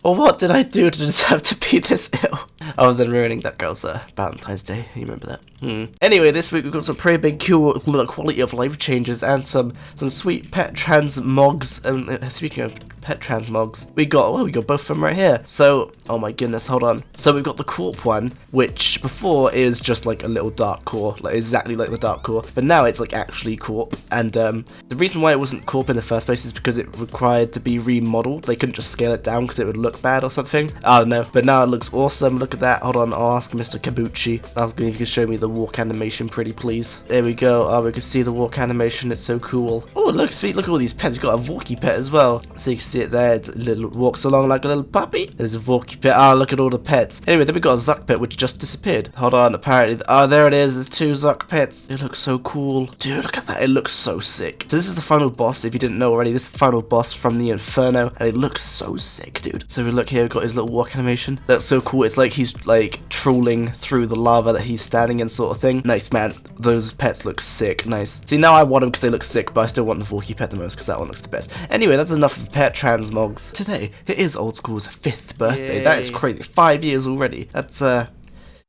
Well, what did I do to deserve to be this ill? I was then ruining that girl's Valentine's Day. You remember that? Anyway, this week we've got some pretty big quality of life changes and some sweet pet transmogs. Speaking of pet transmogs, we got both of them right here. So, oh my goodness, hold on. So we've got the Corp one, which before is just like a little dark core, like exactly like the dark core, but now it's like actually Corp. And the reason why it wasn't Corp in the first place is because it required to be remodeled. They couldn't just scale it down because it would look bad or something. I don't know, but now it looks awesome. Look at that. Hold on, I'll ask Mr. Kabuchi. I was going if you could show me the walk animation, pretty please. There we go. Oh, we can see the walk animation. It's so cool. Oh, look, sweet. Look at all these pets. You've got a Vorky pet as well. So you can see it there. It walks along like a little puppy. There's a Vorky pet. Oh, look at all the pets. Anyway, then we got a Zuck pet which just disappeared. Hold on, apparently. Oh, there it is. There's 2 Zuck pets. It looks so cool. Dude, look at that. It looks so sick. So this is the final boss. If you didn't know already, this is the final boss from the Inferno, and it looks so sick, dude. So we look here. We've got his little walk animation. That's so cool. It's like he's like trawling through the lava that he's standing in, sort of thing. Nice, man. Those pets look sick. Nice. See, now I want them because they look sick, but I still want the Vorky pet the most because that one looks the best. Anyway, that's enough of pet transmogs. Today, it is Old School's 5th birthday. Yay. That is crazy. 5 years already. That's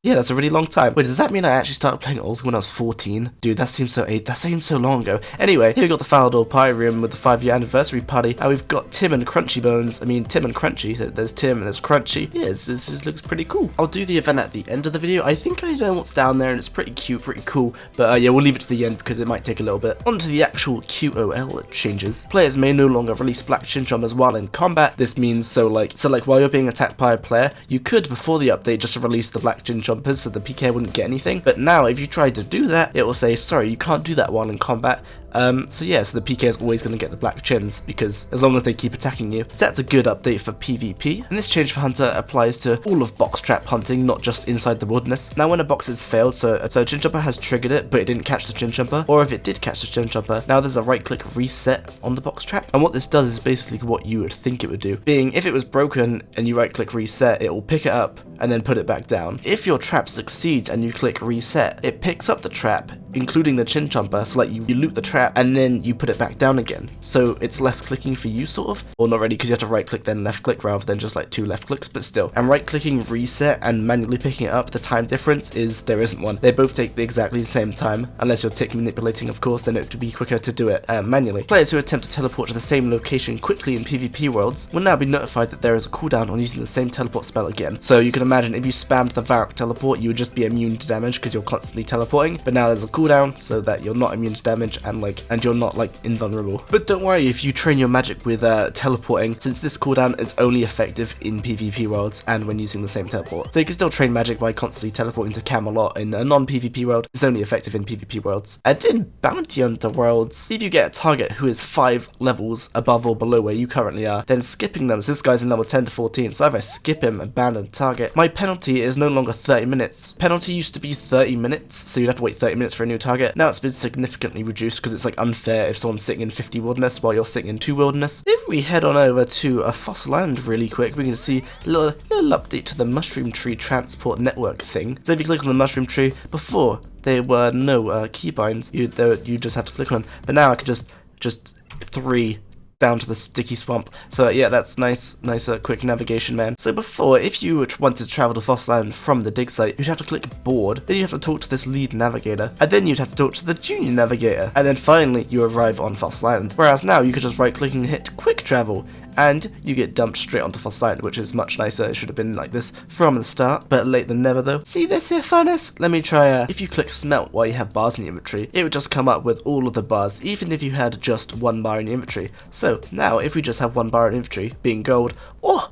yeah, that's a really long time. Wait, does that mean I actually started playing Old School when I was 14? Dude, that seems so long ago. Anyway, here we got the Falador Pie Room with the 5-year anniversary party, and we've got Tim and Crunchy Bones. I mean, Tim and Crunchy. There's Tim and there's Crunchy. Yeah, this looks pretty cool. I'll do the event at the end of the video. I think I know what's down there, and it's pretty cute, pretty cool. But yeah, we'll leave it to the end because it might take a little bit. On to the actual QOL changes. Players may no longer release black chinchombers while in combat. This means so like while you're being attacked by a player, you could before the update just release the black chinchombers so the PK wouldn't get anything, but now if you try to do that, it will say, sorry, you can't do that while in combat. So yeah, so the PK is always going to get the black chins, because as long as they keep attacking you. So that's a good update for PvP, and this change for Hunter applies to all of box trap hunting, not just inside the wilderness. Now when a box has failed, so Chinchomper has triggered it, but it didn't catch the Chinchomper, or if it did catch the Chinchomper, now there's a right click reset on the box trap, and what this does is basically what you would think it would do, being if it was broken and you right click reset, it will pick it up and then put it back down. If your trap succeeds and you click reset, it picks up the trap, including the Chinchomper, so like you loot the trap and then you put it back down again. So it's less clicking for you, sort of. Well, not really, because you have to right click then left click rather than just like 2 left clicks, but still. And right clicking reset and manually picking it up, the time difference is there isn't one. They both take exactly the same time, unless you're tick manipulating, of course, then it would be quicker to do it manually. Players who attempt to teleport to the same location quickly in PvP worlds will now be notified that there is a cooldown on using the same teleport spell again. So you can imagine if you spammed the Varrock teleport, you would just be immune to damage because you're constantly teleporting, but now there's a cooldown so that you're not immune to damage and you're not like invulnerable. But don't worry if you train your magic with teleporting, since this cooldown is only effective in PvP worlds and when using the same teleport. So you can still train magic by constantly teleporting to Camelot in a non-PvP world. It's only effective in PvP worlds. And in Bounty Hunter worlds, if you get a target who is 5 levels above or below where you currently are, then skipping them, so this guy's in level 10 to 14, so if I skip him, abandon target, my penalty is no longer 30 minutes. Penalty used to be 30 minutes, so you'd have to wait 30 minutes for a new target. Now it's been significantly reduced because it's like unfair if someone's sitting in 50 wilderness while you're sitting in 2 wilderness. If we head on over to a Fossil Island really quick, we can see a little update to the Mushroom Tree Transport Network thing. So if you click on the Mushroom Tree, before there were no keybinds, you just had to click on, but now I could just 3 down to the sticky swamp. So yeah, that's nice quick navigation, man. So before, if you wanted to travel to Fossil Island from the dig site, you'd have to click board, then you have to talk to this lead navigator, and then you'd have to talk to the junior navigator, and then finally you arrive on Fossil Island. Whereas now you could just right click and hit quick travel, and you get dumped straight onto Fossil Island, which is much nicer. It should have been like this from the start, but late than never though. See this here furnace? Let me try if you click smelt while you have bars in your inventory, it would just come up with all of the bars, even if you had just 1 bar in your inventory. So now if we just have 1 bar in inventory, being gold,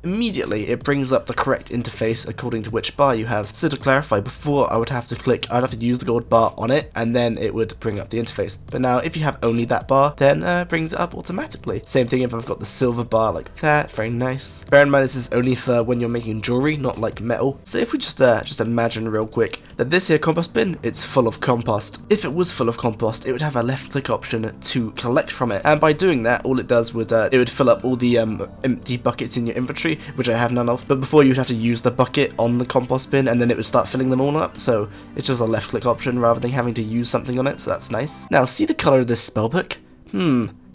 immediately it brings up the correct interface according to which bar you have. So to clarify, before I'd have to use the gold bar on it, and then it would bring up the interface. But now if you have only that bar, then it brings it up automatically. Same thing if I've got the silver bar like that, very nice. Bear in mind this is only for when you're making jewelry, not like metal. So if we just imagine real quick that this here compost bin, it's full of compost. If it was full of compost, it would have a left click option to collect from it, and by doing that, all it does would it would fill up all the empty buckets in your inventory, which I have none of. But before, you'd have to use the bucket on the compost bin, and then it would start filling them all up. So it's just a left click option rather than having to use something on it, so that's nice. Now see the color of this spellbook?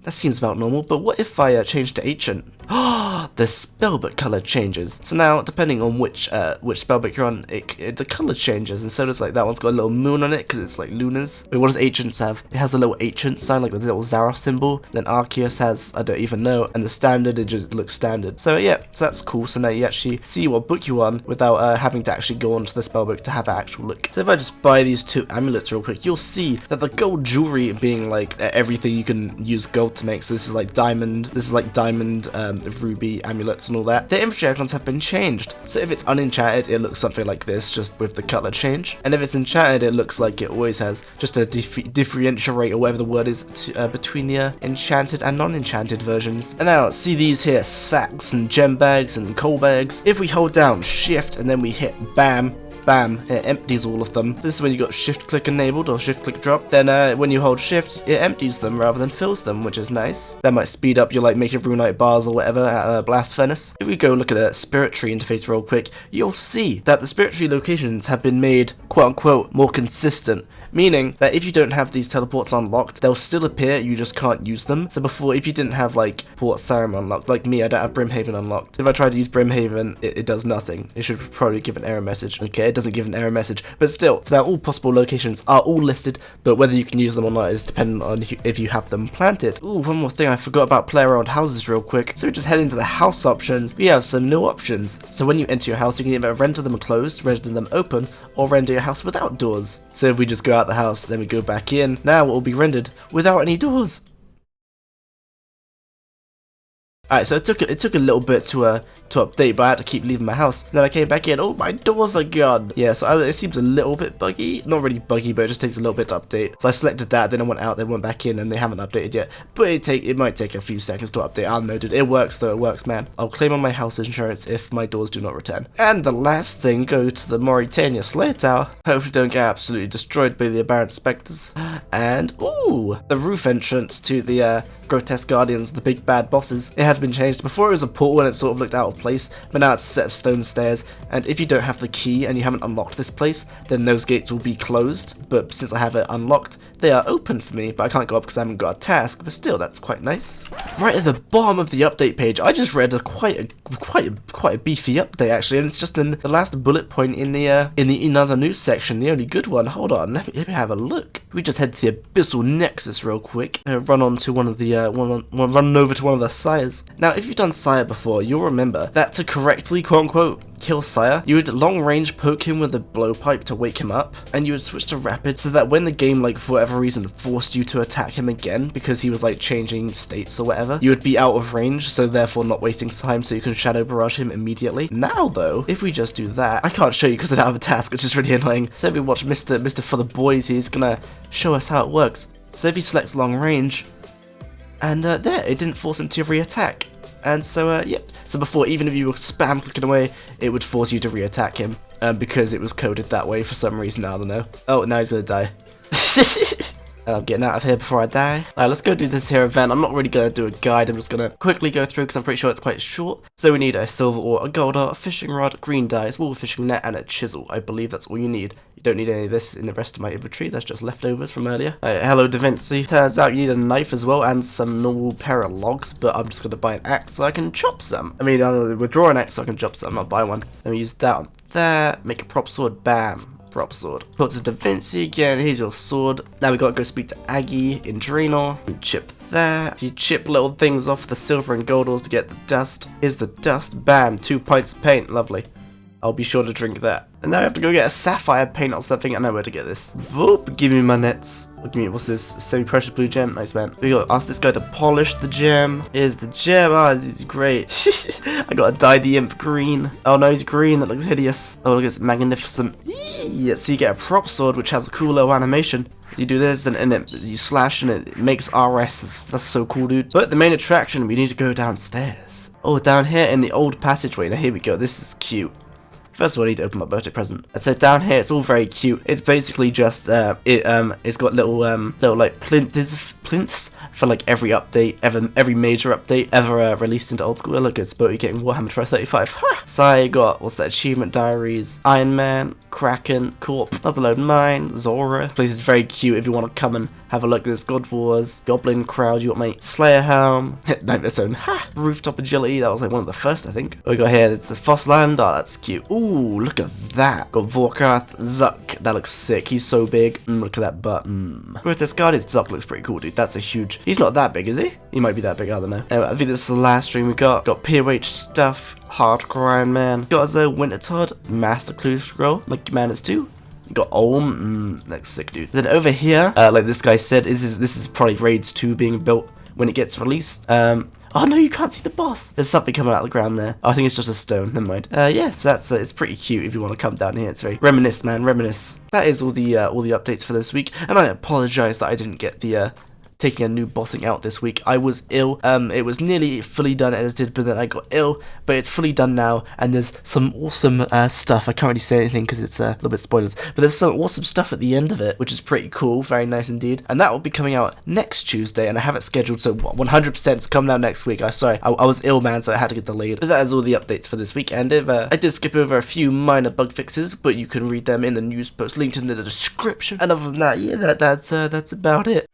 That seems about normal, but what if I change to ancient? The spellbook color changes. So now, depending on which spellbook you're on, the color changes. And so does like that one's got a little moon on it because it's like lunars. Wait, what does Ancients have? It has a little Ancient sign, like the little Zaros symbol. Then Arceus has, I don't even know. And the standard, it just looks standard. So yeah, so that's cool. So now you actually see what book you're on without having to actually go onto the spellbook to have an actual look. So if I just buy these 2 amulets real quick, you'll see that the gold jewelry being like everything you can use gold to make. So this is like diamond, ruby amulets and all that. The infantry icons have been changed. So if it's unenchanted, it looks something like this, just with the color change. And if it's enchanted, it looks like it always has, just a differentiate or whatever the word is between the enchanted and non-enchanted versions. And now see these here sacks and gem bags and coal bags. If we hold down shift and then we hit bam, bam, it empties all of them. This is when you got shift click enabled or shift click drop. Then when you hold shift, it empties them rather than fills them, which is nice. That might speed up your like making runite bars or whatever at a blast furnace. If we go look at the spirit tree interface real quick, you'll see that the spirit tree locations have been made quote unquote more consistent. Meaning that if you don't have these teleports unlocked, they'll still appear, you just can't use them. So before, if you didn't have like Port Sarum unlocked, like me, I don't have Brimhaven unlocked. If I try to use Brimhaven, it does nothing. It should probably give an error message. Okay, it doesn't give an error message, but still. So now all possible locations are all listed, but whether you can use them or not is dependent on if you have them planted. Ooh, one more thing I forgot about player-owned houses real quick. So we just head into the house options. We have some new options. So when you enter your house, you can either render them closed, render them open, or render your house without doors. So if we just go out the house, then we go back in, now it will be rendered without any doors. Alright, so it took a little bit to update, but I had to keep leaving my house. Then I came back in. Oh, my doors are gone. Yeah, so it seems a little bit buggy. Not really buggy, but it just takes a little bit to update. So I selected that, then I went out, then went back in, and they haven't updated yet. But it might take a few seconds to update. I don't know, dude. It works though. It works, man. I'll claim on my house insurance if my doors do not return. And the last thing, go to the Mauritania Slayer Tower. Hopefully don't get absolutely destroyed by the aberrant specters. And ooh, the roof entrance to the grotesque guardians, the big bad bosses. It has been changed. Before it was a portal and it sort of looked out of place, but now it's a set of stone stairs, and if you don't have the key and you haven't unlocked this place, then those gates will be closed, but since I have it unlocked, they are open for me, but I can't go up because I haven't got a task, but still, that's quite nice. Right at the bottom of the update page, I just read quite a beefy update actually, and it's just in the last bullet point in the another news section, the only good one. Hold on, let me have a look. We just head to the Abyssal Nexus real quick, run on to one of the run over to one of the sires. Now, if you've done Sire before, you'll remember that to correctly, quote-unquote, kill Sire, you would long-range poke him with a blowpipe to wake him up, and you would switch to Rapid so that when the game, like, for whatever reason, forced you to attack him again, because he was, like, changing states or whatever, you would be out of range, so therefore not wasting time so you can Shadow Barrage him immediately. Now, though, if we just do that, I can't show you because I don't have a task, which is really annoying. So if we watch Mr. For the Boys, he's gonna show us how it works. So if he selects long range, and there, it didn't force him to re-attack. And so, yep. So before, even if you were spam clicking away, it would force you to re-attack him. Because it was coded that way for some reason, I don't know. Oh, now he's gonna die. And I'm getting out of here before I die. Alright, let's go do this here event. I'm not really going to do a guide, I'm just going to quickly go through because I'm pretty sure it's quite short. So we need a silver ore, a gold ore, a fishing rod, green dye, a small fishing net, and a chisel. I believe that's all you need. You don't need any of this in the rest of my inventory, that's just leftovers from earlier. Hello Da Vinci. Turns out you need a knife as well and some normal pair of logs, but I'm just going to buy an axe so I can chop some. I mean, I'll withdraw an axe so I can chop some, I'll buy one. Let me use that on there, make a prop sword, bam. Prop sword. Put to Da Vinci again, here's your sword. Now we gotta go speak to Aggie in Draenor. And chip that. So you chip little things off the silver and gold ores to get the dust. Here's the dust, bam, 2 pints of paint, lovely. I'll be sure to drink that. And now I have to go get a sapphire paint or something. I know where to get this. Boop, give me my nets. Give me, what's this? Semi-precious blue gem. Nice, man. We gotta ask this guy to polish the gem. Here's the gem. Ah, this is great. I gotta dye the imp green. Oh no, he's green. That looks hideous. Oh, look, it's magnificent. Yeah, so you get a prop sword, which has a cool little animation. You do this and you slash and it makes RS. That's so cool, dude. But the main attraction, we need to go downstairs. Oh, down here in the old passageway. Now here we go. This is cute. First of all, I need to open my birthday present. And so down here, it's all very cute. It's basically just it's got little like plinths for like every update, every major update ever released into old school. Look, it's Boaty getting Warhammer 35. Ha! So I got what's that? Achievement diaries, Iron Man, Kraken, Corp, Motherlode Mine, Zora. This place is very cute if you want to come and Have a look at this God Wars, Goblin Crowd, you got my Slayer Helm, Nightmare Zone, Rooftop Agility, that was like one of the first, I think. What we got here, it's a Fossland, oh, that's cute. Ooh, look at that. Got Vorkath, Zuck, that looks sick, he's so big. Look at that butt. Grotesque Guardian's Zuck looks pretty cool, dude. That's a huge, he's not that big, is he? He might be that big, I don't know. Anyway, I think this is the last stream we got. Got POH stuff, Hardcore Iron Man. Got us a Winter Todd, Master Clue Scroll, like Commanders 2. Got Olm, that's sick, dude. Then over here, like this guy said, this is probably Raids 2 being built when it gets released. Oh no, you can't see the boss. There's something coming out of the ground there. Oh, I think it's just a stone. Never mind. Yeah, so that's it's pretty cute if you want to come down here. It's very reminisce, man. Reminisce. That is all the updates for this week. And I apologize that I didn't get the taking a new bossing out this week. I was ill. It was nearly fully done edited, but then I got ill. But it's fully done now, and there's some awesome stuff. I can't really say anything because it's a little bit spoilers, but there's some awesome stuff at the end of it, which is pretty cool. Very nice indeed. And that will be coming out next Tuesday, and I have it scheduled, so 100% it's coming out next week. I was ill, man, so I had to get delayed. But that is all the updates for this week, and if I did skip over a few minor bug fixes, but you can read them in the news post linked in the description. And other than that, yeah, that's about it.